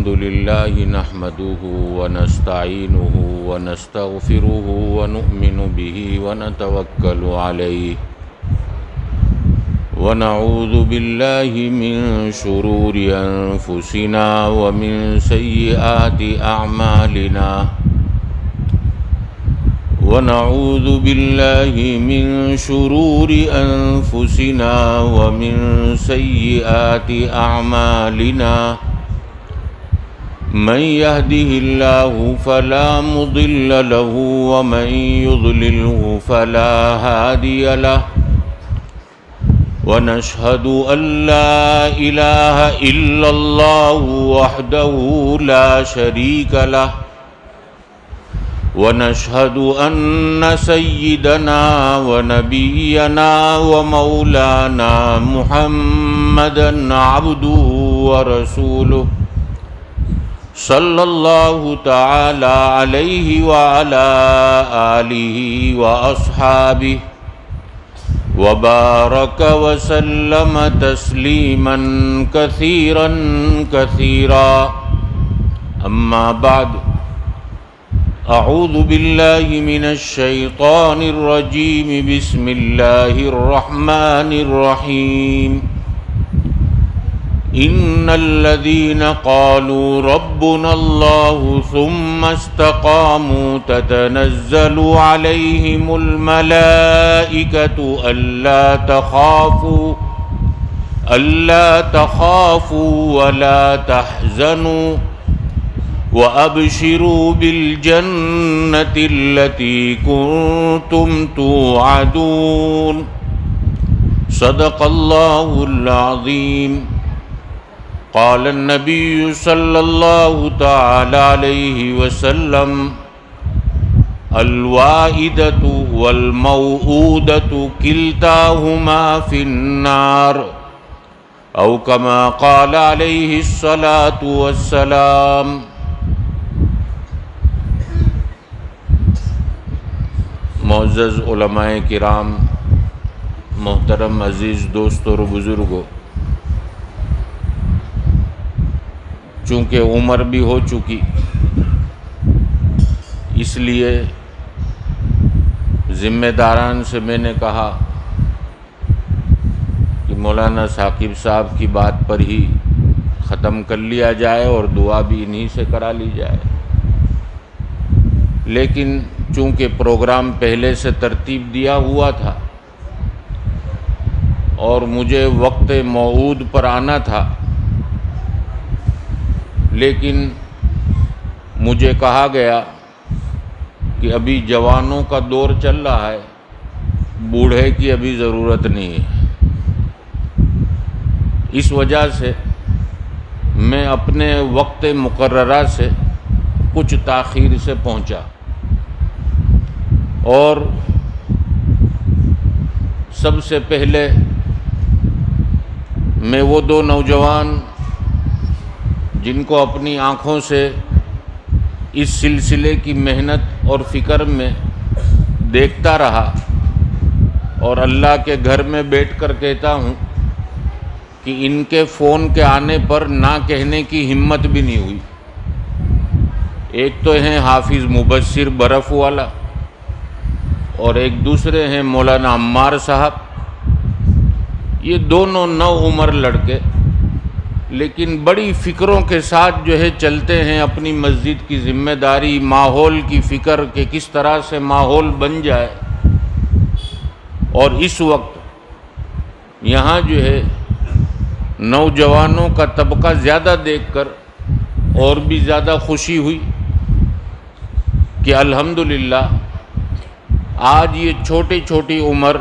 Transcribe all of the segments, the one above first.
الحمد لله نحمده ونستعينه ونستغفره ونؤمن به ونتوكل عليه ونعوذ بالله من شرور أنفسنا ومن سيئات أعمالنا ونعوذ بالله من شرور أنفسنا ومن سيئات أعمالنا من يهده الله فلا مضل له ومن يضلله فلا هادي له ونشهد أن لا إله إلا الله وحده لا شريك له ونشهد أن سيدنا ونبينا ومولانا محمدا عبده ورسوله صلى الله تعالى عليه وعلى آله وأصحابه وبارك وسلم تسليما كثيرا كثيرا أما بعد أعوذ بالله من الشيطان الرجيم بسم الله الرحمن الرحيم إن الذين قالوا ربنا الله ثم استقاموا تتنزل عليهم الملائكة ألا تخافوا ولا تحزنوا وأبشروا بالجنة التي كنتم توعدون صدق الله العظيم قال النبي صلى الله تعالى عليه وسلم الوائدة والموؤودة كلتاهما في النار أو كما قال عليه الصلاة والسلام. معزز علماء کرام، محترم عزیز دوست اور بزرگوں، چونکہ عمر بھی ہو چکی اس لیے ذمہ داران سے میں نے کہا کہ مولانا ثاقب صاحب کی بات پر ہی ختم کر لیا جائے اور دعا بھی انہی سے کرا لی جائے، لیکن چونکہ پروگرام پہلے سے ترتیب دیا ہوا تھا اور مجھے وقت موعود پر آنا تھا، لیکن مجھے کہا گیا کہ ابھی جوانوں کا دور چل رہا ہے، بوڑھے کی ابھی ضرورت نہیں ہے. اس وجہ سے میں اپنے وقت مقررہ سے کچھ تاخیر سے پہنچا اور سب سے پہلے میں وہ دو نوجوان جن کو اپنی آنکھوں سے اس سلسلے کی محنت اور فکر میں دیکھتا رہا اور اللہ کے گھر میں بیٹھ کر کہتا ہوں کہ ان کے فون کے آنے پر نہ کہنے کی ہمت بھی نہیں ہوئی. ایک تو ہیں حافظ مبشر برف والا اور ایک دوسرے ہیں مولانا عمار صاحب. یہ دونوں نو عمر لڑکے لیکن بڑی فکروں کے ساتھ جو ہے چلتے ہیں، اپنی مسجد کی ذمہ داری، ماحول کی فکر کہ کس طرح سے ماحول بن جائے. اور اس وقت یہاں جو ہے نوجوانوں کا طبقہ زیادہ دیکھ کر اور بھی زیادہ خوشی ہوئی کہ الحمدللہ آج یہ چھوٹی چھوٹی عمر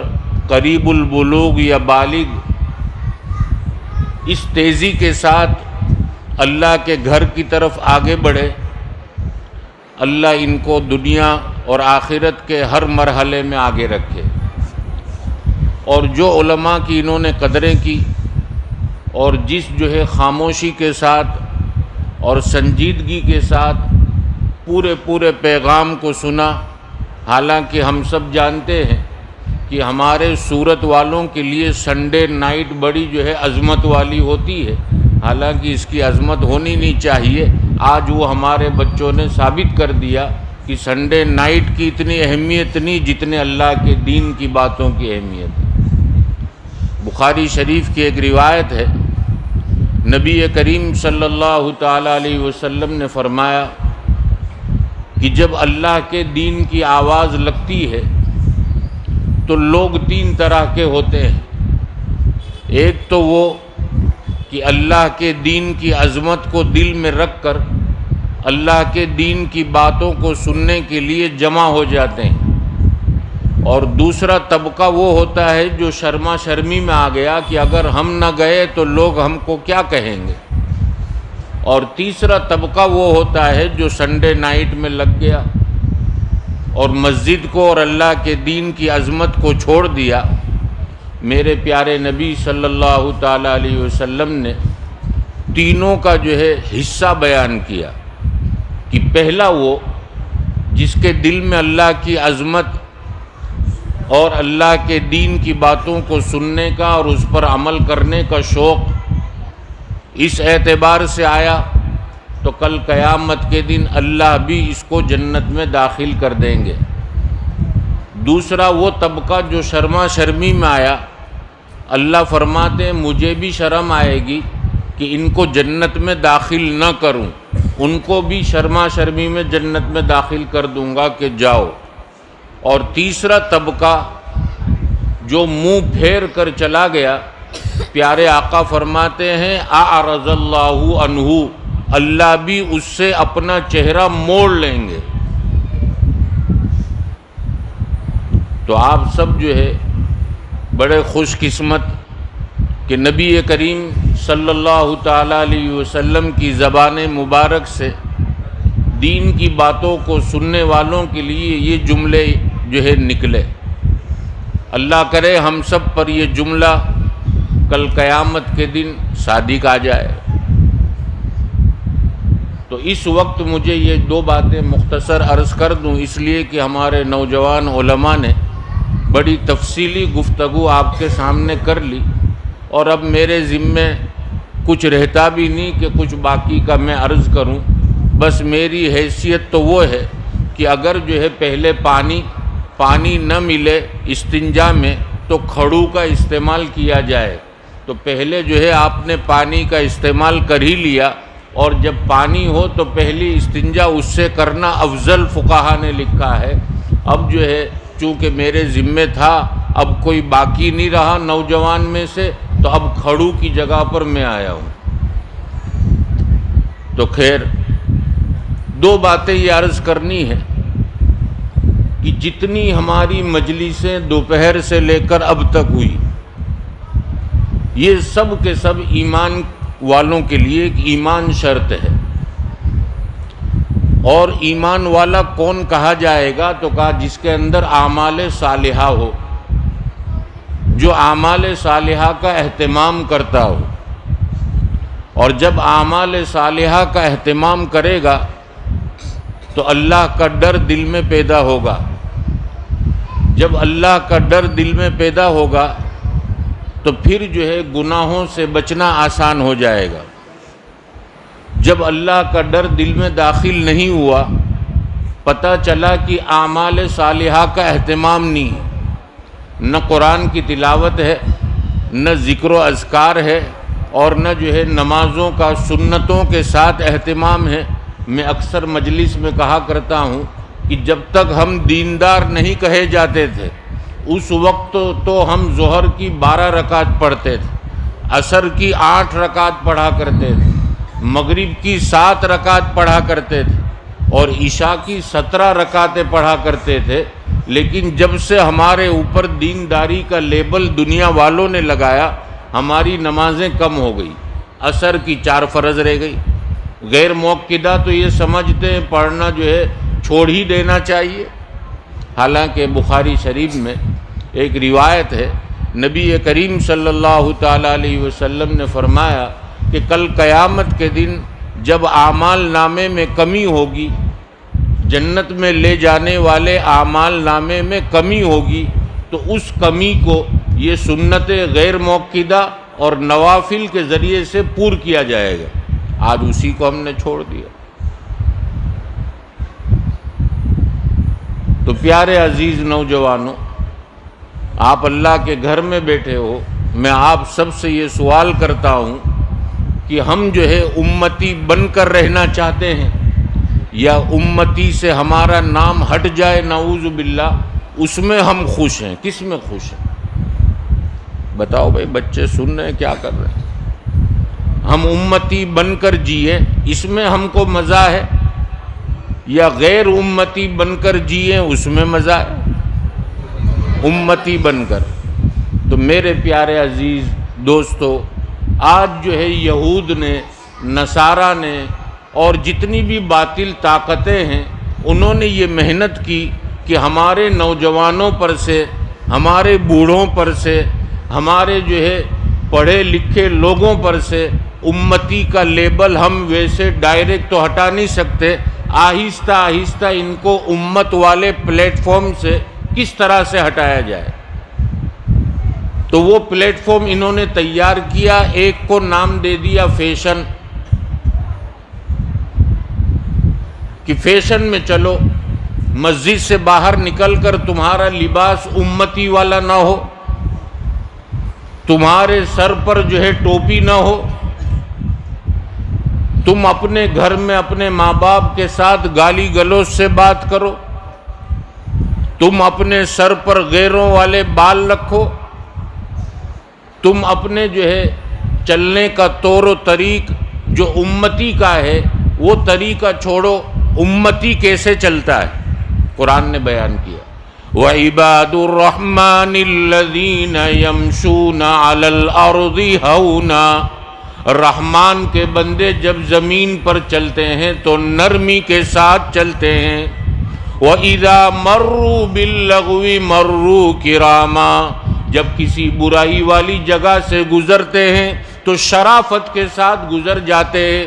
قریب البلوغ یا بالغ اس تیزی کے ساتھ اللہ کے گھر کی طرف آگے بڑھے. اللہ ان کو دنیا اور آخرت کے ہر مرحلے میں آگے رکھے. اور جو علماء کی انہوں نے قدریں کی اور جس جو ہے خاموشی کے ساتھ اور سنجیدگی کے ساتھ پورے پیغام کو سنا. حالانکہ ہم سب جانتے ہیں کہ ہمارے سورت والوں کے لیے سنڈے نائٹ بڑی جو ہے عظمت والی ہوتی ہے، حالانکہ اس کی عظمت ہونی نہیں چاہیے. آج وہ ہمارے بچوں نے ثابت کر دیا کہ سنڈے نائٹ کی اتنی اہمیت نہیں جتنے اللہ کے دین کی باتوں کی اہمیت ہے. بخاری شریف کی ایک روایت ہے، نبی کریم صلی اللہ تعالیٰ علیہ وسلم نے فرمایا کہ جب اللہ کے دین کی آواز لگتی ہے تو لوگ تین طرح کے ہوتے ہیں. ایک تو وہ کہ اللہ کے دین کی عظمت کو دل میں رکھ کر اللہ کے دین کی باتوں کو سننے کے لیے جمع ہو جاتے ہیں، اور دوسرا طبقہ وہ ہوتا ہے جو شرما شرمی میں آ گیا کہ اگر ہم نہ گئے تو لوگ ہم کو کیا کہیں گے، اور تیسرا طبقہ وہ ہوتا ہے جو سنڈے نائٹ میں لگ گیا اور مسجد کو اور اللہ کے دین کی عظمت کو چھوڑ دیا. میرے پیارے نبی صلی اللہ تعالیٰ علیہ وسلم نے تینوں کا جو ہے حصہ بیان کیا کہ پہلا وہ جس کے دل میں اللہ کی عظمت اور اللہ کے دین کی باتوں کو سننے کا اور اس پر عمل کرنے کا شوق اس اعتبار سے آیا تو کل قیامت کے دن اللہ بھی اس کو جنت میں داخل کر دیں گے. دوسرا وہ طبقہ جو شرما شرمی میں آیا، اللہ فرماتے ہیں مجھے بھی شرم آئے گی کہ ان کو جنت میں داخل نہ کروں، ان کو بھی شرما شرمی میں جنت میں داخل کر دوں گا کہ جاؤ. اور تیسرا طبقہ جو منہ پھیر کر چلا گیا، پیارے آقا فرماتے ہیں اعرض اللہ عنہ، اللہ بھی اس سے اپنا چہرہ موڑ لیں گے. تو آپ سب جو ہے بڑے خوش قسمت کہ نبی کریم صلی اللہ تعالیٰ علیہ وسلم کی زبان مبارک سے دین کی باتوں کو سننے والوں کے لیے یہ جملے جو ہے نکلے. اللہ کرے ہم سب پر یہ جملہ کل قیامت کے دن صادق آ جائے. تو اس وقت مجھے یہ دو باتیں مختصر عرض کر دوں، اس لیے کہ ہمارے نوجوان علماء نے بڑی تفصیلی گفتگو آپ کے سامنے کر لی، اور اب میرے ذمے کچھ رہتا بھی نہیں کہ کچھ باقی کا میں عرض کروں. بس میری حیثیت تو وہ ہے کہ اگر جو ہے پہلے پانی نہ ملے استنجا میں تو کھڑو کا استعمال کیا جائے. تو پہلے جو ہے آپ نے پانی کا استعمال کر ہی لیا، اور جب پانی ہو تو پہلی استنجا اس سے کرنا افضل فقہا نے لکھا ہے. اب جو ہے چونکہ میرے ذمے تھا، اب کوئی باقی نہیں رہا نوجوان میں سے، تو اب کھڑو کی جگہ پر میں آیا ہوں. تو خیر دو باتیں یہ عرض کرنی ہے کہ جتنی ہماری مجلسیں دوپہر سے لے کر اب تک ہوئی، یہ سب کے سب ایمان والوں کے لیے ایک ایمان شرط ہے. اور ایمان والا کون کہا جائے گا؟ تو کہا جس کے اندر اعمال صالحہ ہو، جو اعمال صالحہ کا اہتمام کرتا ہو. اور جب اعمال صالحہ کا اہتمام کرے گا تو اللہ کا ڈر دل میں پیدا ہوگا. جب اللہ کا ڈر دل میں پیدا ہوگا تو پھر جو ہے گناہوں سے بچنا آسان ہو جائے گا. جب اللہ کا ڈر دل میں داخل نہیں ہوا، پتہ چلا کہ اعمال صالحہ کا اہتمام نہیں ہے، نہ قرآن کی تلاوت ہے، نہ ذکر و اذکار ہے، اور نہ جو ہے نمازوں کا سنتوں کے ساتھ اہتمام ہے. میں اکثر مجلس میں کہا کرتا ہوں کہ جب تک ہم دیندار نہیں کہے جاتے تھے اس وقت تو ہم ظہر کی 12 رکعت پڑھتے تھے، عصر کی 8 رکعت پڑھا کرتے تھے، مغرب کی 7 رکعت پڑھا کرتے تھے، اور عشاء کی 17 رکعتیں پڑھا کرتے تھے. لیکن جب سے ہمارے اوپر دینداری کا لیبل دنیا والوں نے لگایا، ہماری نمازیں کم ہو گئی. عصر کی 4 فرض رہ گئی. غیر موقدہ تو یہ سمجھتے ہیں پڑھنا جو ہے چھوڑ ہی دینا چاہیے. حالانکہ بخاری شریف میں ایک روایت ہے، نبی کریم صلی اللہ تعالیٰ علیہ وسلم نے فرمایا کہ کل قیامت کے دن جب اعمال نامے میں کمی ہوگی، جنت میں لے جانے والے اعمال نامے میں کمی ہوگی، تو اس کمی کو یہ سنت غیر موقدہ اور نوافل کے ذریعے سے پور کیا جائے گا. آج اسی کو ہم نے چھوڑ دیا. تو پیارے عزیز نوجوانوں، آپ اللہ کے گھر میں بیٹھے ہو، میں آپ سب سے یہ سوال کرتا ہوں کہ ہم جو ہے امتی بن کر رہنا چاہتے ہیں یا امتی سے ہمارا نام ہٹ جائے نعوذ باللہ، اس میں ہم خوش ہیں؟ کس میں خوش ہیں؟ بتاؤ بھائی، بچے سن رہے ہیں، کیا کر رہے ہیں؟ ہم امتی بن کر جیے، اس میں ہم کو مزہ ہے، یا غیر امتی بن کر جیے اس میں مزہ ہے؟ امتی بن کر. تو میرے پیارے عزیز دوستو، آج جو ہے یہود نے، نصارہ نے اور جتنی بھی باطل طاقتیں ہیں، انہوں نے یہ محنت کی کہ ہمارے نوجوانوں پر سے، ہمارے بوڑھوں پر سے، ہمارے جو ہے پڑھے لکھے لوگوں پر سے امتی کا لیبل ہم ویسے ڈائریکٹ تو ہٹا نہیں سکتے، آہستہ آہستہ ان کو امت والے پلیٹ فارم سے کس طرح سے ہٹایا جائے. تو وہ پلیٹ فارم انہوں نے تیار کیا، ایک کو نام دے دیا فیشن، کہ فیشن میں چلو، مسجد سے باہر نکل کر تمہارا لباس امتی والا نہ ہو، تمہارے سر پر جو ہے ٹوپی نہ ہو، تم اپنے گھر میں اپنے ماں باپ کے ساتھ گالی گلوچ سے بات کرو، تم اپنے سر پر غیروں والے بال رکھو، تم اپنے جو ہے چلنے کا طور و طریق جو امتی کا ہے وہ طریقہ چھوڑو. امتی کیسے چلتا ہے؟ قرآن نے بیان کیا، وَعِبَادُ الرَّحْمَنِ الَّذِينَ يَمْشُونَ عَلَى الْأَرْضِ هَوْنًا. رحمان کے بندے جب زمین پر چلتے ہیں تو نرمی کے ساتھ چلتے ہیں. وَإِذَا مَرُّوا بِاللَّغْوِ مَرُّوا كِرَامًا. جب کسی برائی والی جگہ سے گزرتے ہیں تو شرافت کے ساتھ گزر جاتے ہیں.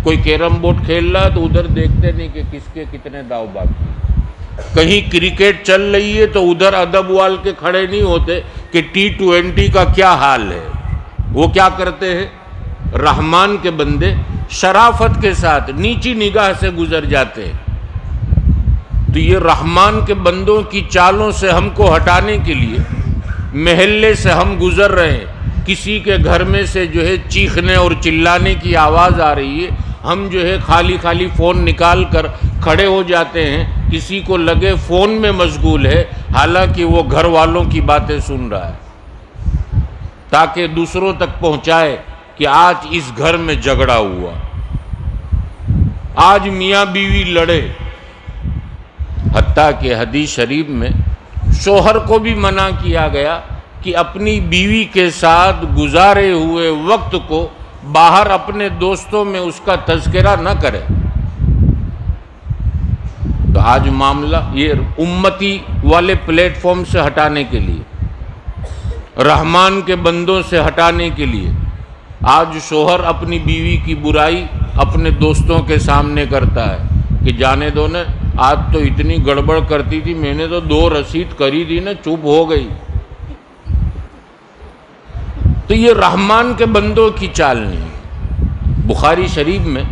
کوئی کیرم بورڈ کھیل رہا ہے تو ادھر دیکھتے نہیں کہ کس کے کتنے داؤ باقی. کہیں کرکٹ چل رہی ہے تو ادھر ادب وال کے کھڑے نہیں ہوتے کہ T20 کا کیا حال ہے. وہ کیا کرتے ہیں؟ رحمان کے بندے شرافت کے ساتھ نیچی نگاہ سے گزر جاتے ہیں. تو یہ رحمان کے بندوں کی چالوں سے ہم کو ہٹانے کے لیے محلے سے ہم گزر رہے ہیں، کسی کے گھر میں سے جو ہے چیخنے اور چلانے کی آواز آ رہی ہے، ہم جو ہے خالی خالی فون نکال کر کھڑے ہو جاتے ہیں، کسی کو لگے فون میں مشغول ہے حالانکہ وہ گھر والوں کی باتیں سن رہا ہے، تاکہ دوسروں تک پہنچائے کہ آج اس گھر میں جھگڑا ہوا، آج میاں بیوی لڑے. حتیٰ کہ حدیث شریف میں شوہر کو بھی منع کیا گیا کہ اپنی بیوی کے ساتھ گزارے ہوئے وقت کو باہر اپنے دوستوں میں اس کا تذکرہ نہ کرے. تو آج معاملہ یہ امتی والے پلیٹ فارم سے ہٹانے کے لیے، رحمان کے بندوں سے ہٹانے کے لیے آج شوہر اپنی بیوی کی برائی اپنے دوستوں کے سامنے کرتا ہے کہ جانے دو نا، آج تو اتنی گڑبڑ کرتی تھی، میں نے تو 2 رسید کری تھی نا، چپ ہو گئی. تو یہ رحمان کے بندوں کی چال نہیں. بخاری شریف میں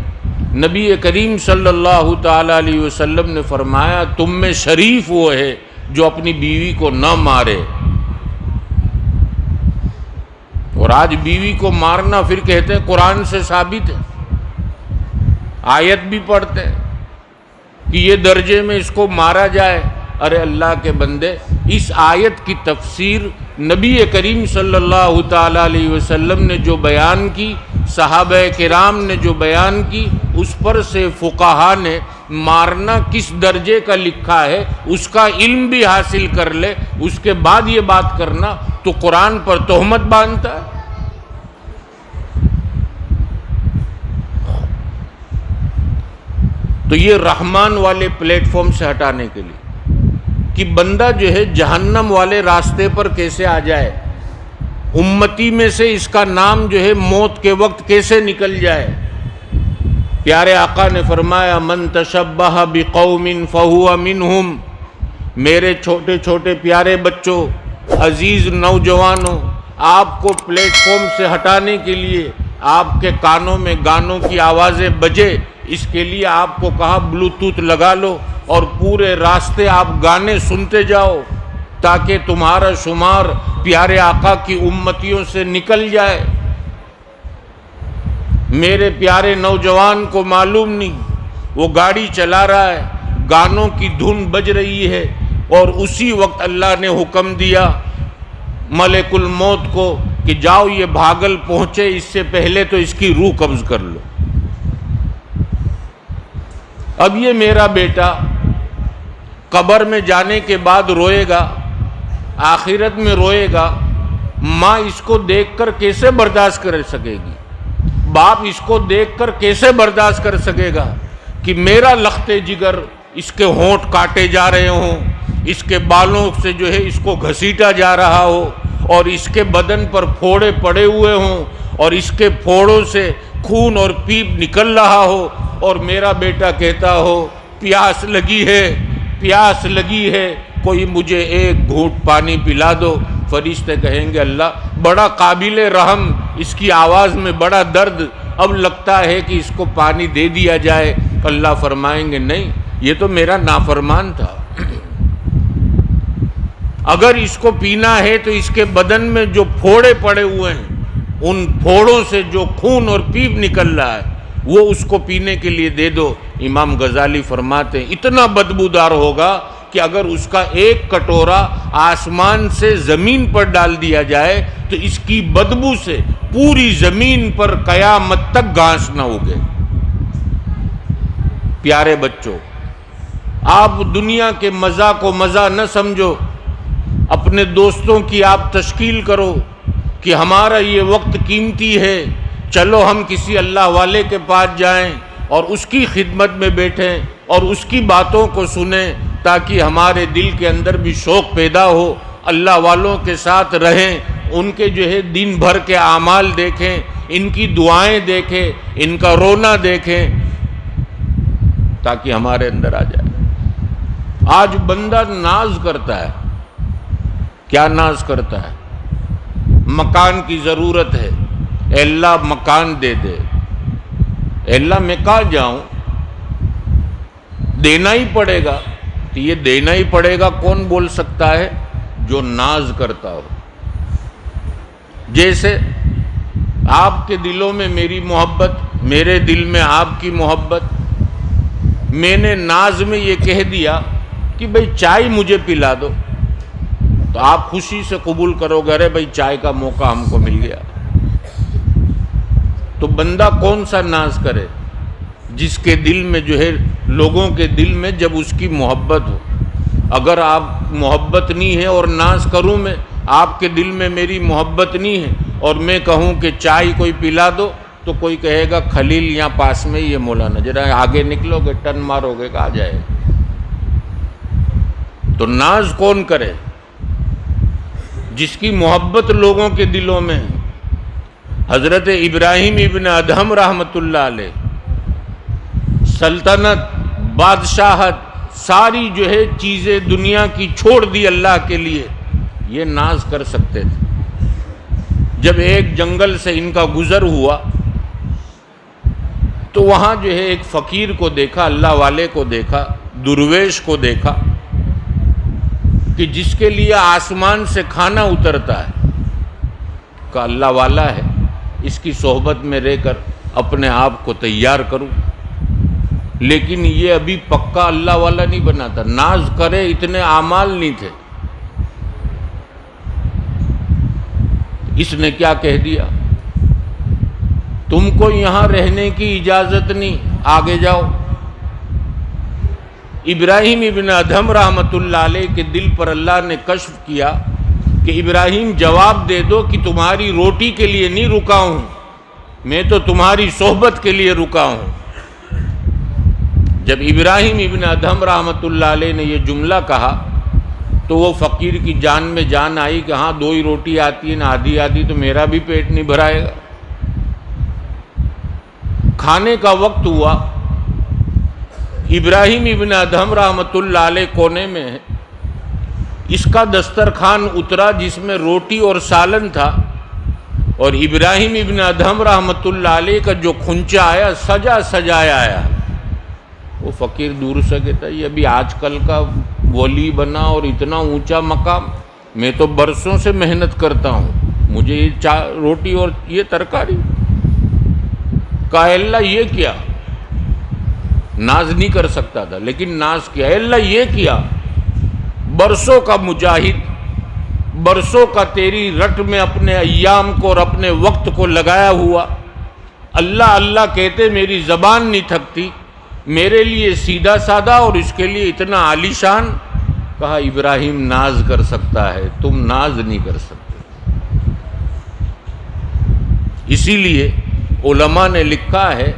نبی کریم صلی اللہ تعالی علیہ وسلم نے فرمایا، تم میں شریف وہ ہے جو اپنی بیوی کو نہ مارے. اور آج بیوی کو مارنا پھر کہتے ہیں قرآن سے ثابت ہے، آیت بھی پڑھتے ہیں کہ یہ درجے میں اس کو مارا جائے. ارے اللہ کے بندے، اس آیت کی تفسیر نبی کریم صلی اللہ تعالی علیہ وسلم نے جو بیان کی، صحابہ کرام نے جو بیان کی، اس پر سے فقہا نے مارنا کس درجے کا لکھا ہے اس کا علم بھی حاصل کر لے، اس کے بعد یہ بات کرنا تو قرآن پر تہمت باندھتا ہے. تو یہ رحمان والے پلیٹ فارم سے ہٹانے کے لیے کہ بندہ جو ہے جہنم والے راستے پر کیسے آ جائے، امتی میں سے اس کا نام جو ہے موت کے وقت کیسے نکل جائے. پیارے آقا نے فرمایا، من تشبہ بقوم فہو منہم. میرے چھوٹے چھوٹے پیارے بچوں، عزیز نوجوانوں، آپ کو پلیٹ فارم سے ہٹانے کے لیے آپ کے کانوں میں گانوں کی آوازیں بجے، اس کے لیے آپ کو کہا بلوٹوتھ لگا لو اور پورے راستے آپ گانے سنتے جاؤ تاکہ تمہارا شمار پیارے آقا کی امتیوں سے نکل جائے۔ میرے پیارے نوجوان کو معلوم نہیں، وہ گاڑی چلا رہا ہے، گانوں کی دھن بج رہی ہے، اور اسی وقت اللہ نے حکم دیا ملک الموت کو کہ جاؤ یہ بھاگل پہنچے، اس سے پہلے تو اس کی روح قبض کر لو۔ اب یہ میرا بیٹا قبر میں جانے کے بعد روئے گا، آخرت میں روئے گا، ماں اس کو دیکھ کر کیسے برداشت کر سکے گی؟ باپ اس کو دیکھ کر کیسے برداشت کر سکے گا کہ میرا لختے جگر اس کے ہونٹ کاٹے جا رہے ہوں، اس کے بالوں سے جو ہے اس کو گھسیٹا جا رہا ہو، اور اس کے بدن پر پھوڑے پڑے ہوئے ہوں، اور اس کے پھوڑوں سے خون اور پیپ نکل رہا ہو، اور میرا بیٹا کہتا ہو پیاس لگی ہے، پیاس لگی ہے، کوئی مجھے ایک گھونٹ پانی پلا دو۔ فرشتے کہیں گے اللہ بڑا قابل رحم، اس کی آواز میں بڑا درد، اب لگتا ہے کہ اس کو پانی دے دیا جائے۔ اللہ فرمائیں گے نہیں، یہ تو میرا نافرمان تھا، اگر اس کو پینا ہے تو اس کے بدن میں جو پھوڑے پڑے ہوئے ہیں، ان پھوڑوں سے جو خون اور پیپ نکل رہا ہے وہ اس کو پینے کے لیے دے دو۔ امام غزالی فرماتے ہیں اتنا بدبودار ہوگا کہ اگر اس کا ایک کٹورا آسمان سے زمین پر ڈال دیا جائے تو اس کی بدبو سے پوری زمین پر قیامت تک گھاس نہ اگے۔ پیارے بچوں، آپ دنیا کے مزہ کو مزہ نہ سمجھو، اپنے دوستوں کی آپ تشکیل کرو کہ ہمارا یہ وقت قیمتی ہے، چلو ہم کسی اللہ والے کے پاس جائیں اور اس کی خدمت میں بیٹھیں اور اس کی باتوں کو سنیں، تاکہ ہمارے دل کے اندر بھی شوق پیدا ہو، اللہ والوں کے ساتھ رہیں، ان کے جو ہے دن بھر کے اعمال دیکھیں، ان کی دعائیں دیکھیں، ان کا رونا دیکھیں، تاکہ ہمارے اندر آ جائے۔ آج بندہ ناز کرتا ہے، کیا ناز کرتا ہے؟ مکان کی ضرورت ہے، اے اللہ مکان دے دے، اے اللہ میں کہاں جاؤں، دینا ہی پڑے گا۔ تو یہ دینا ہی پڑے گا کون بول سکتا ہے؟ جو ناز کرتا ہو۔ جیسے آپ کے دلوں میں میری محبت، میرے دل میں آپ کی محبت، میں نے ناز میں یہ کہہ دیا کہ بھئی چائے مجھے پلا دو، تو آپ خوشی سے قبول کرو گے، ارے بھئی چائے کا موقع ہم کو مل گیا۔ تو بندہ کون سا ناز کرے؟ جس کے دل میں جو ہے، لوگوں کے دل میں جب اس کی محبت ہو۔ اگر آپ محبت نہیں ہے اور ناز کروں میں، آپ کے دل میں میری محبت نہیں ہے اور میں کہوں کہ چائے کوئی پلا دو، تو کوئی کہے گا خلیل یہاں پاس میں ہی ہے مولانا، ذرا آگے نکلو گے ٹن مارو گے کہ آ جائے۔ تو ناز کون کرے؟ جس کی محبت لوگوں کے دلوں میں ہے۔ حضرت ابراہیم ابن ادہم رحمۃ اللہ علیہ، سلطنت، بادشاہت، ساری جو ہے چیزیں دنیا کی چھوڑ دی اللہ کے لیے، یہ ناز کر سکتے تھے۔ جب ایک جنگل سے ان کا گزر ہوا تو وہاں جو ہے ایک فقیر کو دیکھا، اللہ والے کو دیکھا، درویش کو دیکھا کہ جس کے لیے آسمان سے کھانا اترتا ہے، کہ اللہ والا ہے، اس کی صحبت میں رہ کر اپنے آپ کو تیار کروں، لیکن یہ ابھی پکا اللہ والا نہیں بنا تھا، ناز کرے اتنے اعمال نہیں تھے۔ اس نے کیا کہہ دیا؟ تم کو یہاں رہنے کی اجازت نہیں، آگے جاؤ۔ ابراہیم ابن ادہم رحمۃ اللہ علیہ کے دل پر اللہ نے کشف کیا کہ ابراہیم جواب دے دو کہ تمہاری روٹی کے لیے نہیں رکا ہوں، میں تو تمہاری صحبت کے لیے رکا ہوں۔ جب ابراہیم ابن ادہم رحمۃ اللہ علیہ نے یہ جملہ کہا تو وہ فقیر کی جان میں جان آئی کہ ہاں 2 ہی روٹی آتی ہے نا، آدھی آدھی تو میرا بھی پیٹ نہیں بھرائے گا۔ کھانے کا وقت ہوا، ابراہیم ابن ادہم رحمۃ اللہ علیہ کونے میں ہے، اس کا دسترخوان اترا جس میں روٹی اور سالن تھا، اور ابراہیم ابن ادہم رحمۃ اللہ علیہ کا جو کھنچا آیا سجا سجایا آیا۔ وہ فقیر دور سے کہتا ہے یہ ابھی آج کل کا ولی بنا اور اتنا اونچا مقام، میں تو برسوں سے محنت کرتا ہوں، مجھے یہ روٹی اور یہ ترکاری۔ کہا اللہ یہ کیا؟ ناز نہیں کر سکتا تھا لیکن ناز کیا، اللہ یہ کیا؟ برسوں کا مجاہد، برسوں کا تیری رٹ میں اپنے ایام کو اور اپنے وقت کو لگایا ہوا، اللہ اللہ کہتے میری زبان نہیں تھکتی، میرے لیے سیدھا سادہ اور اس کے لیے اتنا عالی شان۔ کہا ابراہیم ناز کر سکتا ہے، تم ناز نہیں کر سکتے۔ اسی لیے علماء نے لکھا ہے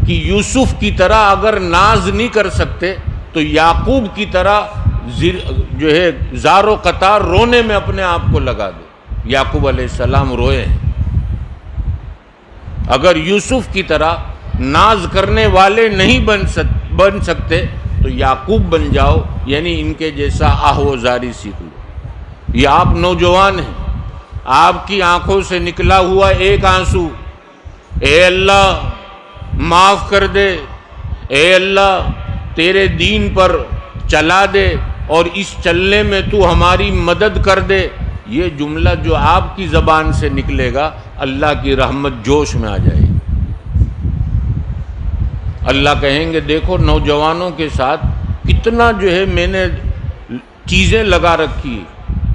کہ یوسف کی طرح اگر ناز نہیں کر سکتے تو یعقوب کی طرح جو ہے زار و قطار رونے میں اپنے آپ کو لگا دے۔ یعقوب علیہ السلام روئے ہیں۔ اگر یوسف کی طرح ناز کرنے والے نہیں بن سکتے تو یعقوب بن جاؤ، یعنی ان کے جیسا آہ و زاری سیکھ لو۔ یہ آپ نوجوان ہیں، آپ کی آنکھوں سے نکلا ہوا ایک آنسو، اے اللہ معاف کر دے، اے اللہ تیرے دین پر چلا دے اور اس چلنے میں تو ہماری مدد کر دے، یہ جملہ جو آپ کی زبان سے نکلے گا اللہ کی رحمت جوش میں آ جائے گی۔ اللہ کہیں گے دیکھو نوجوانوں کے ساتھ کتنا جو ہے میں نے چیزیں لگا رکھی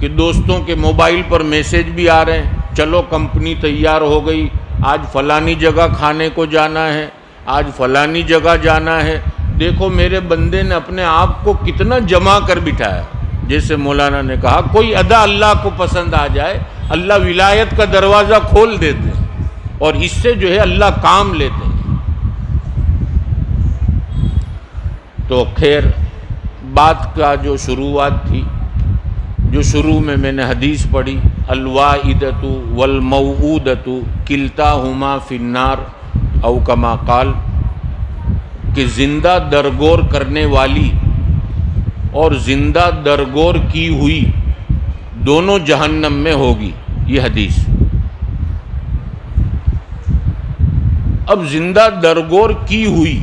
کہ دوستوں کے موبائل پر میسج بھی آ رہے ہیں، چلو کمپنی تیار ہو گئی، آج فلانی جگہ کھانے کو جانا ہے، آج فلانی جگہ جانا ہے۔ دیکھو میرے بندے نے اپنے آپ کو کتنا جمع کر بٹھایا۔ جیسے مولانا نے کہا کوئی ادا اللہ کو پسند آ جائے اللہ ولایت کا دروازہ کھول دیتے اور اس سے جو ہے اللہ کام لیتے ہیں۔ تو خیر بات کا جو شروعات تھی، جو شروع میں نے حدیث پڑھی، الواعدۃ والموعودۃ کلتاہما فی النار او کما قال، کہ زندہ درگور کرنے والی اور زندہ درگور کی ہوئی دونوں جہنم میں ہوگی، یہ حدیث۔ اب زندہ درگور کی ہوئی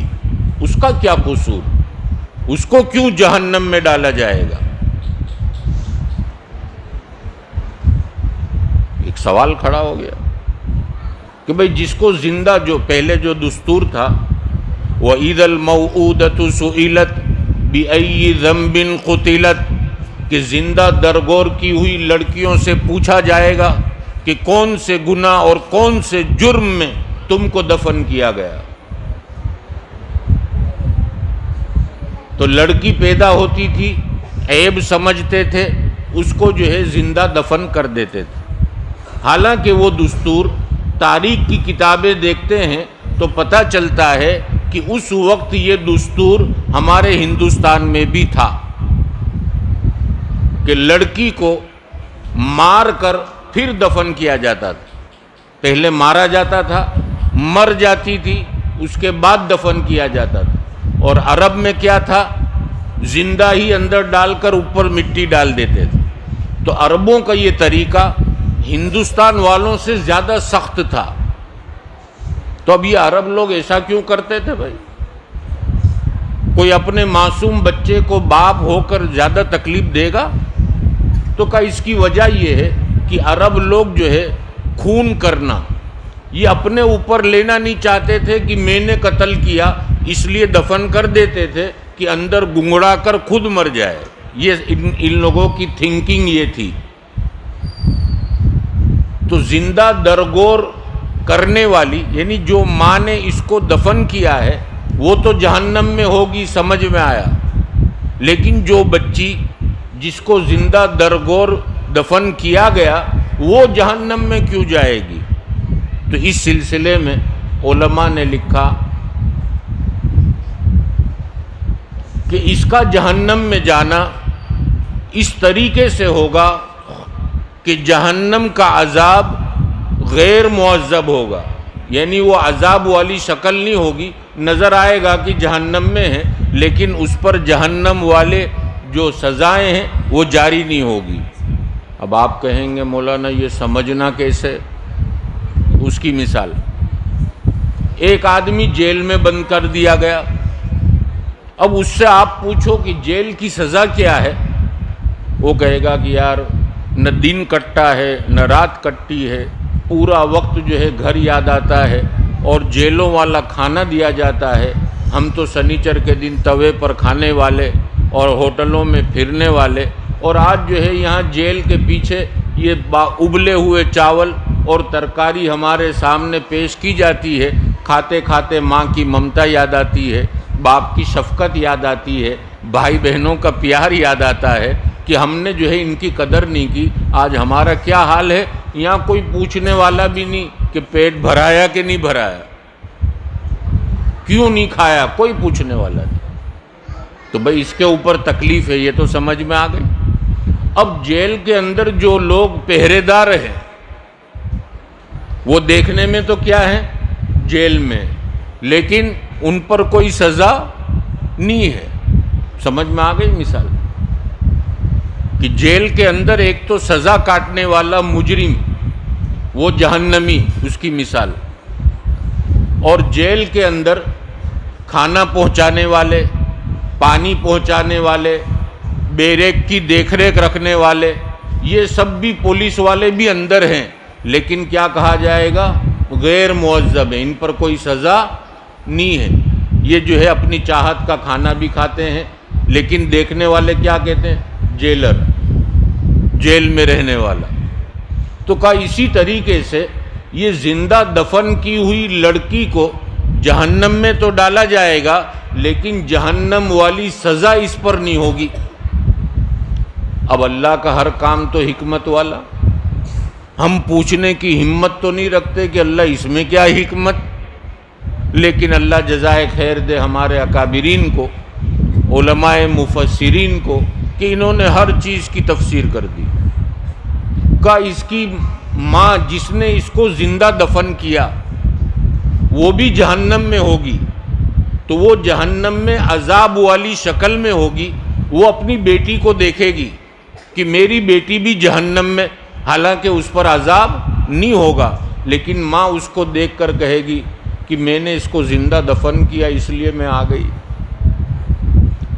اس کا کیا قصور؟ اس کو کیوں جہنم میں ڈالا جائے گا؟ ایک سوال کھڑا ہو گیا کہ بھئی جس کو زندہ، جو پہلے جو دستور تھا وَإِذَا الْمَوْعُودَةُ سُئِلَتْ بِأَيِّ ذَنْبٍ قُتِلَتْ، کہ زندہ درگور کی ہوئی لڑکیوں سے پوچھا جائے گا کہ کون سے گناہ اور کون سے جرم میں تم کو دفن کیا گیا۔ تو لڑکی پیدا ہوتی تھی، عیب سمجھتے تھے، اس کو جو ہے زندہ دفن کر دیتے تھے۔ حالانکہ وہ دستور تاریخ کی کتابیں دیکھتے ہیں تو پتہ چلتا ہے کہ اس وقت یہ دستور ہمارے ہندوستان میں بھی تھا کہ لڑکی کو مار کر پھر دفن کیا جاتا تھا۔ پہلے مارا جاتا تھا، مر جاتی تھی، اس کے بعد دفن کیا جاتا تھا۔ اور عرب میں کیا تھا؟ زندہ ہی اندر ڈال کر اوپر مٹی ڈال دیتے تھے۔ تو عربوں کا یہ طریقہ ہندوستان والوں سے زیادہ سخت تھا۔ تو اب یہ عرب لوگ ایسا کیوں کرتے تھے بھائی؟ کوئی اپنے معصوم بچے کو باپ ہو کر زیادہ تکلیف دے گا؟ تو کہا اس کی وجہ یہ ہے کہ عرب لوگ جو ہے خون کرنا یہ اپنے اوپر لینا نہیں چاہتے تھے کہ میں نے قتل کیا، اس لیے دفن کر دیتے تھے کہ اندر گنگڑا کر خود مر جائے۔ یہ ان لوگوں کی تھنکنگ یہ تھی۔ تو زندہ درگور کرنے والی یعنی جو ماں نے اس کو دفن کیا ہے وہ تو جہنم میں ہوگی، سمجھ میں آیا، لیکن جو بچی جس کو زندہ درگور دفن کیا گیا وہ جہنم میں کیوں جائے گی؟ تو اس سلسلے میں علماء نے لکھا کہ اس کا جہنم میں جانا اس طریقے سے ہوگا کہ جہنم کا عذاب غیر معذب ہوگا، یعنی وہ عذاب والی شکل نہیں ہوگی، نظر آئے گا کہ جہنم میں ہے لیکن اس پر جہنم والے جو سزائیں ہیں وہ جاری نہیں ہوگی۔ اب آپ کہیں گے مولانا یہ سمجھنا کیسے؟ اس کی مثال، ایک آدمی جیل میں بند کر دیا گیا، اب اس سے آپ پوچھو کہ جیل کی سزا کیا ہے، وہ کہے گا کہ یار نہ دن کٹتا ہے نہ رات کٹتی ہے، پورا وقت جو ہے گھر یاد آتا ہے اور جیلوں والا کھانا دیا جاتا ہے، ہم تو سنیچر کے دن توے پر کھانے والے اور ہوٹلوں میں پھرنے والے، اور آج جو ہے یہاں جیل کے پیچھے یہ ابلے ہوئے چاول اور ترکاری ہمارے سامنے پیش کی جاتی ہے، کھاتے کھاتے ماں کی ممتا یاد آتی ہے، باپ کی شفقت یاد آتی ہے، بھائی بہنوں کا پیار یاد آتا ہے کہ ہم نے جو ہے ان کی قدر نہیں کی۔ آج ہمارا کیا حال ہے، یہاں کوئی پوچھنے والا بھی نہیں کہ پیٹ بھرایا کہ نہیں بھرایا، کیوں نہیں کھایا، کوئی پوچھنے والا نہیں۔ تو بھئی اس کے اوپر تکلیف ہے، یہ تو سمجھ میں آ گئی۔ اب جیل کے اندر جو لوگ پہرے دار ہیں وہ دیکھنے میں تو کیا ہے، جیل میں، لیکن ان پر کوئی سزا نہیں ہے۔ سمجھ میں آ گئی مثال کہ جیل کے اندر ایک تو سزا کاٹنے والا مجرم وہ جہنمی، اس کی مثال، اور جیل کے اندر کھانا پہنچانے والے، پانی پہنچانے والے، بیریک کی دیکھ ریکھ رکھنے والے، یہ سب بھی پولیس والے بھی اندر ہیں، لیکن کیا کہا جائے گا، غیر معذب ہیں، ان پر کوئی سزا نہیں ہے۔ یہ جو ہے اپنی چاہت کا کھانا بھی کھاتے ہیں، لیکن دیکھنے والے کیا کہتے ہیں، جیلر، جیل میں رہنے والا۔ تو کہا اسی طریقے سے یہ زندہ دفن کی ہوئی لڑکی کو جہنم میں تو ڈالا جائے گا، لیکن جہنم والی سزا اس پر نہیں ہوگی۔ اب اللہ کا ہر کام تو حکمت والا، ہم پوچھنے کی ہمت تو نہیں رکھتے کہ اللہ اس میں کیا حکمت، لیکن اللہ جزائے خیر دے ہمارے اکابرین کو، علماء مفسرین کو، کہ انہوں نے ہر چیز کی تفسیر کر دی۔ کہ اس کی ماں جس نے اس کو زندہ دفن کیا وہ بھی جہنم میں ہوگی، تو وہ جہنم میں عذاب والی شکل میں ہوگی، وہ اپنی بیٹی کو دیکھے گی کہ میری بیٹی بھی جہنم میں، حالانکہ اس پر عذاب نہیں ہوگا، لیکن ماں اس کو دیکھ کر کہے گی کہ میں نے اس کو زندہ دفن کیا اس لیے میں آ گئی۔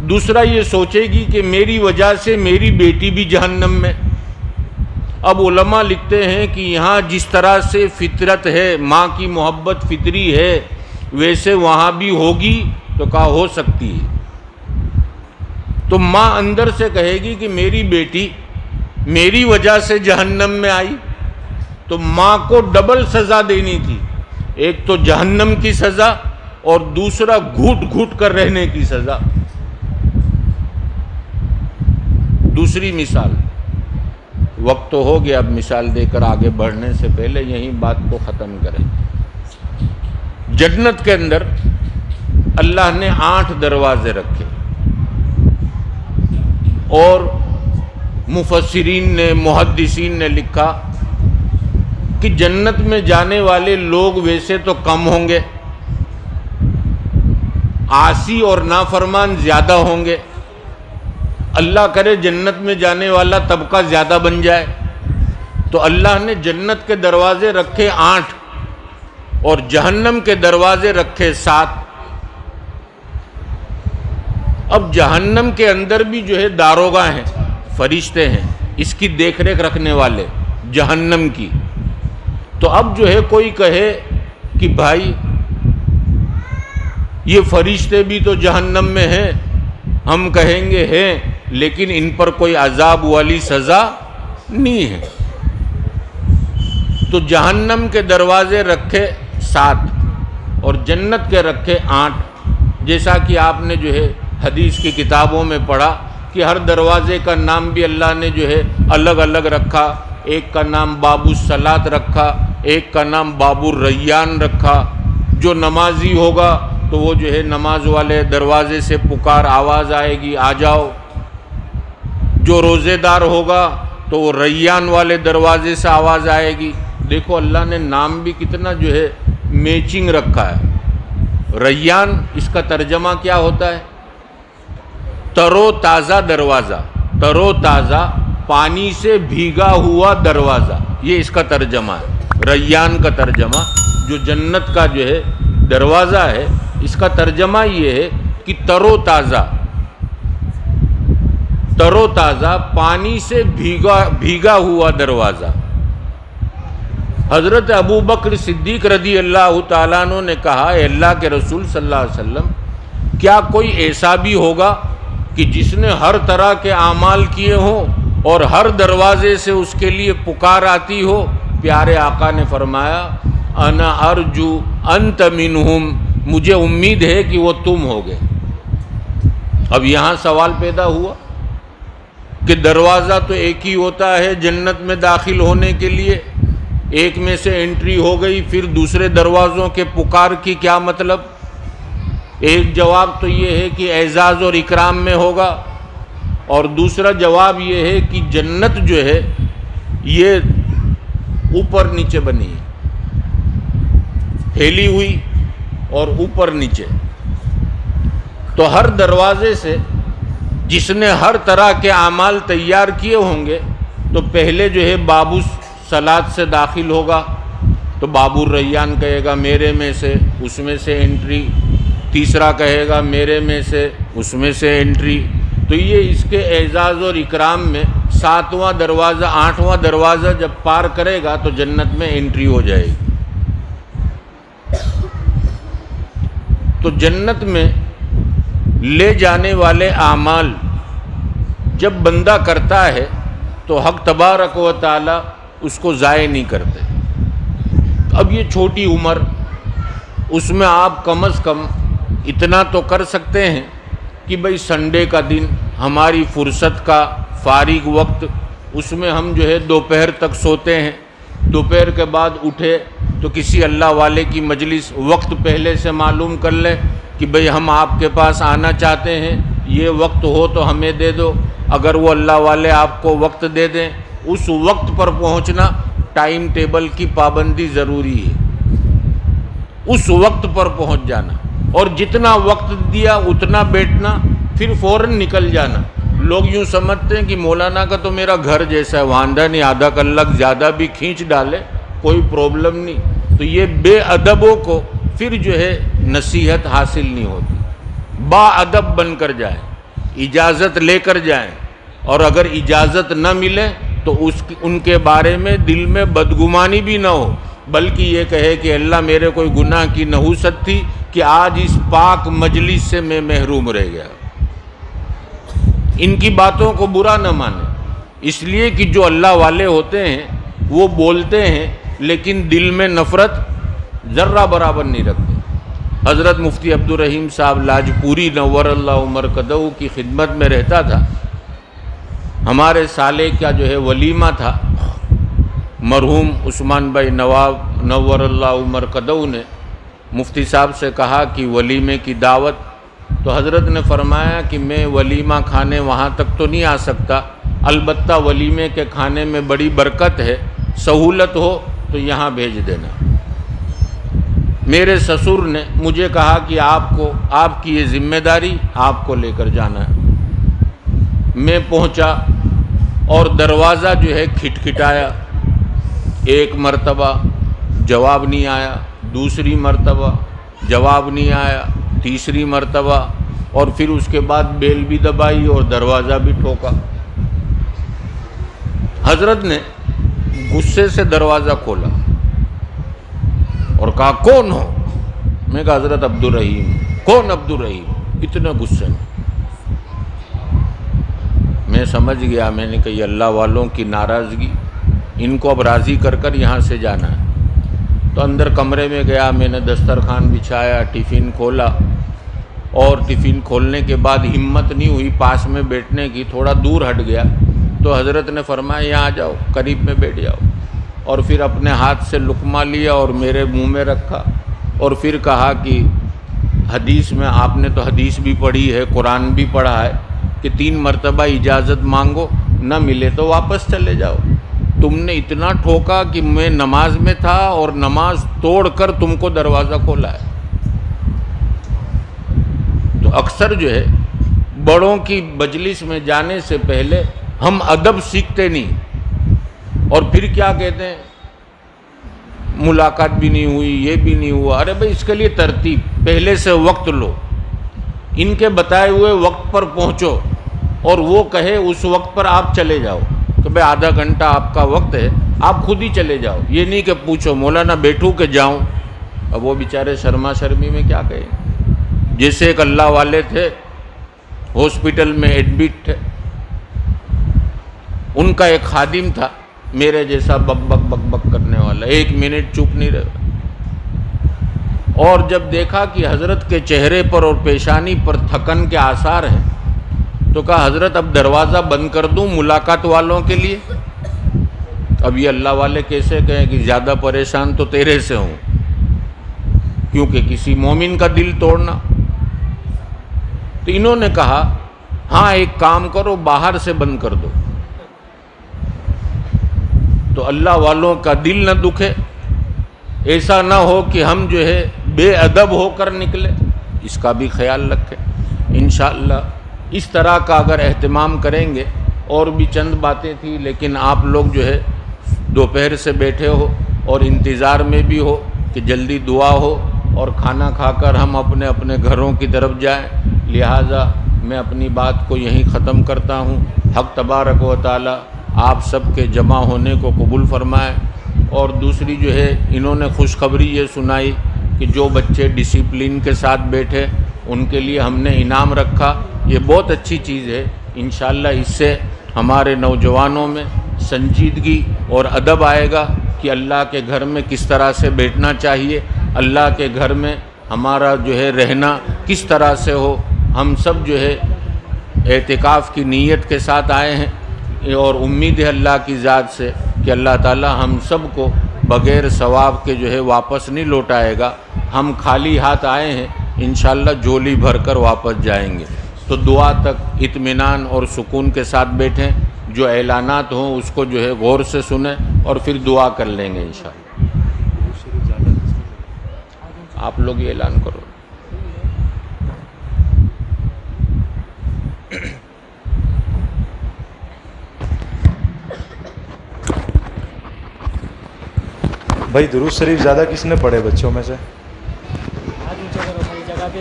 دوسرا یہ سوچے گی کہ میری وجہ سے میری بیٹی بھی جہنم میں۔ اب علماء لکھتے ہیں کہ یہاں جس طرح سے فطرت ہے، ماں کی محبت فطری ہے، ویسے وہاں بھی ہوگی، تو کہا ہو سکتی ہے۔ تو ماں اندر سے کہے گی کہ میری بیٹی میری وجہ سے جہنم میں آئی، تو ماں کو ڈبل سزا دینی تھی، ایک تو جہنم کی سزا اور دوسرا گھٹ گھٹ کر رہنے کی سزا۔ دوسری مثال، وقت تو ہو گیا، اب مثال دے کر آگے بڑھنے سے پہلے یہیں بات کو ختم کریں۔ جنت کے اندر اللہ نے 8 دروازے رکھے، اور مفسرین نے، محدثین نے لکھا کہ جنت میں جانے والے لوگ ویسے تو کم ہوں گے، عاصی اور نافرمان زیادہ ہوں گے، اللہ کرے جنت میں جانے والا طبقہ زیادہ بن جائے، تو اللہ نے جنت کے دروازے رکھے 8 اور جہنم کے دروازے رکھے 7۔ اب جہنم کے اندر بھی جو ہے داروغہ ہیں، فرشتے ہیں، اس کی دیکھ ریکھ رکھنے والے جہنم کی۔ تو اب جو ہے کوئی کہے کہ بھائی یہ فرشتے بھی تو جہنم میں ہیں، ہم کہیں گے ہیں، لیکن ان پر کوئی عذاب والی سزا نہیں ہے۔ تو جہنم کے دروازے رکھے 7 اور جنت کے رکھے 8، جیسا کہ آپ نے جو ہے حدیث کی کتابوں میں پڑھا کہ ہر دروازے کا نام بھی اللہ نے جو ہے الگ الگ رکھا، ایک کا نام باب الصلاۃ رکھا، ایک کا نام باب الریان رکھا۔ جو نمازی ہوگا تو وہ جو ہے نماز والے دروازے سے پکار آواز آئے گی، آ جاؤ۔ جو روزے دار ہوگا تو وہ ریان والے دروازے سے آواز آئے گی۔ دیکھو اللہ نے نام بھی کتنا جو ہے میچنگ رکھا ہے۔ ریان اس کا ترجمہ کیا ہوتا ہے؟ ترو تازہ دروازہ، ترو تازہ پانی سے بھیگا ہوا دروازہ، یہ اس کا ترجمہ ہے، ریان کا ترجمہ جو جنت کا جو ہے دروازہ ہے، اس کا ترجمہ یہ ہے کہ ترو تازہ، ترو تازہ پانی سے بھیگا ہوا دروازہ۔ حضرت ابو بکر صدیق رضی اللہ تعالیٰ عنہ نے کہا، اے اللہ کے رسول صلی اللہ علیہ وسلم، کیا کوئی ایسا بھی ہوگا کہ جس نے ہر طرح کے اعمال کیے ہوں اور ہر دروازے سے اس کے لیے پکار آتی ہو؟ پیارے آقا نے فرمایا، انا ارجو انت منہم، مجھے امید ہے کہ وہ تم ہوگے۔ اب یہاں سوال پیدا ہوا کہ دروازہ تو ایک ہی ہوتا ہے جنت میں داخل ہونے کے لیے، ایک میں سے انٹری ہو گئی، پھر دوسرے دروازوں کے پکار کی کیا مطلب؟ ایک جواب تو یہ ہے کہ اعزاز اور اکرام میں ہوگا، اور دوسرا جواب یہ ہے کہ جنت جو ہے یہ اوپر نیچے بنی ہے، پھیلی ہوئی اور اوپر نیچے، تو ہر دروازے سے جس نے ہر طرح کے اعمال تیار کیے ہوں گے تو پہلے جو ہے بابو صلاۃ سے داخل ہوگا، تو بابو ریان کہے گا میرے میں سے، اس میں سے انٹری، تیسرا کہے گا میرے میں سے، اس میں سے انٹری، تو یہ اس کے اعزاز اور اکرام میں 7واں دروازہ 8واں دروازہ جب پار کرے گا تو جنت میں انٹری ہو جائے گی۔ تو جنت میں لے جانے والے اعمال جب بندہ کرتا ہے تو حق تبارک و تعالی اس کو ضائع نہیں کرتے۔ اب یہ چھوٹی عمر، اس میں آپ کم از کم اتنا تو کر سکتے ہیں کہ بھئی سنڈے کا دن ہماری فرصت کا فارغ وقت، اس میں ہم جو ہے دوپہر تک سوتے ہیں، دوپہر کے بعد اٹھے تو کسی اللہ والے کی مجلس وقت پہلے سے معلوم کر لیں کہ بھئی ہم آپ کے پاس آنا چاہتے ہیں، یہ وقت ہو تو ہمیں دے دو، اگر وہ اللہ والے آپ کو وقت دے دیں، اس وقت پر پہنچنا، ٹائم ٹیبل کی پابندی ضروری ہے، اس وقت پر پہنچ جانا، اور جتنا وقت دیا اتنا بیٹھنا، پھر فوراً نکل جانا۔ لوگ یوں سمجھتے ہیں کہ مولانا کا تو میرا گھر جیسا ہے، واندہ نہیں، آدھا کلاک زیادہ بھی کھینچ ڈالے کوئی پرابلم نہیں، تو یہ بے ادبوں کو پھر جو ہے نصیحت حاصل نہیں ہوتی۔ با ادب بن کر جائیں، اجازت لے کر جائیں، اور اگر اجازت نہ ملے تو ان کے بارے میں دل میں بدگمانی بھی نہ ہو، بلکہ یہ کہے کہ اللہ میرے کوئی گناہ کی نحوست تھی کہ آج اس پاک مجلس سے میں محروم رہ گیا۔ ان کی باتوں کو برا نہ مانے، اس لیے کہ جو اللہ والے ہوتے ہیں وہ بولتے ہیں لیکن دل میں نفرت ذرہ برابر نہیں رکھتے۔ حضرت مفتی عبدالرحیم صاحب لاجپوری نور اللہ مرکزہ کی خدمت میں رہتا تھا، ہمارے سالے کا جو ہے ولیمہ تھا، مرحوم عثمان بھائی نواب نور اللہ مرکزہ نے مفتی صاحب سے کہا کہ ولیمے کی دعوت، تو حضرت نے فرمایا کہ میں ولیمہ کھانے وہاں تک تو نہیں آ سکتا، البتہ ولیمے کے کھانے میں بڑی برکت ہے، سہولت ہو تو یہاں بھیج دینا۔ میرے سسر نے مجھے کہا کہ آپ کی یہ ذمہ داری آپ کو لے کر جانا ہے۔ میں پہنچا اور دروازہ جو ہے کھٹکھٹایا، ایک مرتبہ جواب نہیں آیا، دوسری مرتبہ جواب نہیں آیا، تیسری مرتبہ، اور پھر اس کے بعد بیل بھی دبائی اور دروازہ بھی ٹھوکا۔ حضرت نے غصے سے دروازہ کھولا اور کہا کون ہو؟ میں کہا حضرت عبدالرحیم۔ کون عبدالرحیم؟ اتنے غصے میں میں سمجھ گیا، میں نے کہا یہ اللہ والوں کی ناراضگی، ان کو اب راضی کر کر یہاں سے جانا ہے۔ تو اندر کمرے میں گیا، میں نے دسترخوان بچھایا، ٹفن کھولا، اور ٹفن کھولنے کے بعد ہمت نہیں ہوئی پاس میں بیٹھنے کی، تھوڑا دور ہٹ گیا، تو حضرت نے فرمایا یہاں آ جاؤ، قریب میں بیٹھ جاؤ، اور پھر اپنے ہاتھ سے لقمہ لیا اور میرے منہ میں رکھا، اور پھر کہا کہ حدیث میں آپ نے تو حدیث بھی پڑھی ہے، قرآن بھی پڑھا ہے کہ 3 مرتبہ اجازت مانگو، نہ ملے تو واپس چلے جاؤ۔ تم نے اتنا ٹھوکا کہ میں نماز میں تھا اور نماز توڑ کر تم کو دروازہ کھولا ہے۔ تو اکثر جو ہے بڑوں کی مجلس میں جانے سے پہلے ہم ادب سیکھتے نہیں، اور پھر کیا کہتے ہیں ملاقات بھی نہیں ہوئی، یہ بھی نہیں ہوا. ارے بھائی اس کے لیے ترتیب، پہلے سے وقت لو، ان کے بتائے ہوئے وقت پر پہنچو، اور وہ کہے اس وقت پر آپ چلے جاؤ کہ بھائی آدھا گھنٹہ آپ کا وقت ہے، آپ خود ہی چلے جاؤ. یہ نہیں کہ پوچھو مولانا بیٹھوں کہ جاؤں. اب وہ بیچارے شرما شرمی میں کیا کہیں. جیسے ایک اللہ والے تھے ہاسپٹل میں ایڈمٹ تھے، ان کا ایک خادم تھا میرے جیسا بک بک بک بک کرنے والا، 1 منٹ چپ نہیں رہا. اور جب دیکھا کہ حضرت کے چہرے پر اور پیشانی پر تھکن کے آثار ہیں تو کہا حضرت اب دروازہ بند کر دوں ملاقات والوں کے لیے. اب یہ اللہ والے کیسے کہیں کہ زیادہ پریشان تو تیرے سے ہوں، کیونکہ کسی مومن کا دل توڑنا. تو انہوں نے کہا ہاں ایک کام کرو، باہر سے بند کر دو تو اللہ والوں کا دل نہ دکھے، ایسا نہ ہو کہ ہم جو ہے بے ادب ہو کر نکلے. اس کا بھی خیال رکھیں انشاءاللہ. اس طرح کا اگر اہتمام کریں گے. اور بھی چند باتیں تھیں لیکن آپ لوگ جو ہے دوپہر سے بیٹھے ہو اور انتظار میں بھی ہو کہ جلدی دعا ہو اور کھانا کھا کر ہم اپنے اپنے گھروں کی طرف جائیں. لہٰذا میں اپنی بات کو یہیں ختم کرتا ہوں. حق تبارک و تعالی آپ سب کے جمع ہونے کو قبول فرمائے. اور دوسری جو ہے انہوں نے خوشخبری یہ سنائی کہ جو بچے ڈسپلن کے ساتھ بیٹھے ان کے لیے ہم نے انعام رکھا. یہ بہت اچھی چیز ہے. انشاءاللہ اس سے ہمارے نوجوانوں میں سنجیدگی اور ادب آئے گا کہ اللہ کے گھر میں کس طرح سے بیٹھنا چاہیے، اللہ کے گھر میں ہمارا جو ہے رہنا کس طرح سے ہو. ہم سب جو ہے اعتکاف کی نیت کے ساتھ آئے ہیں اور امید ہے اللہ کی ذات سے کہ اللہ تعالی ہم سب کو بغیر ثواب کے جو ہے واپس نہیں لوٹائے گا. ہم خالی ہاتھ آئے ہیں، انشاءاللہ جھولی بھر کر واپس جائیں گے. تو دعا تک اطمینان اور سکون کے ساتھ بیٹھیں. جو اعلانات ہوں اس کو جو ہے غور سے سنیں اور پھر دعا کر لیں گے انشاءاللہ. آپ لوگ یہ اعلان کرو. بھائی درود شریف زیادہ کس نے پڑھے بچوں میں سے؟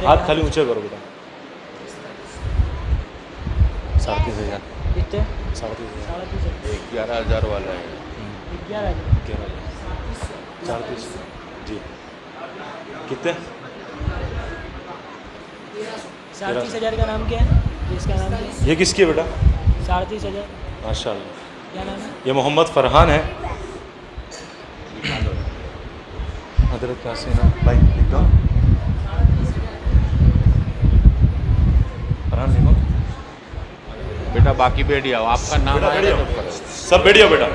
ہاتھ خالی اونچے کرو بیٹا. 37,000 11,000 والا ہے. 34 جی کتنے؟ 37,000 کا نام کیا ہے؟ اس کا نام کیا ہے؟ یہ کس کی ہے بیٹا؟ 37,000. ماشاء اللہ. کیا نام ہے؟ یہ محمد فرحان ہے. حضرت قاسم بھائی لکھ دو. فرحان لکھو بیٹا. باقی بیٹھ جاؤ. آپ کا نام آئے گا. سب بیٹھ جاؤ بیٹا.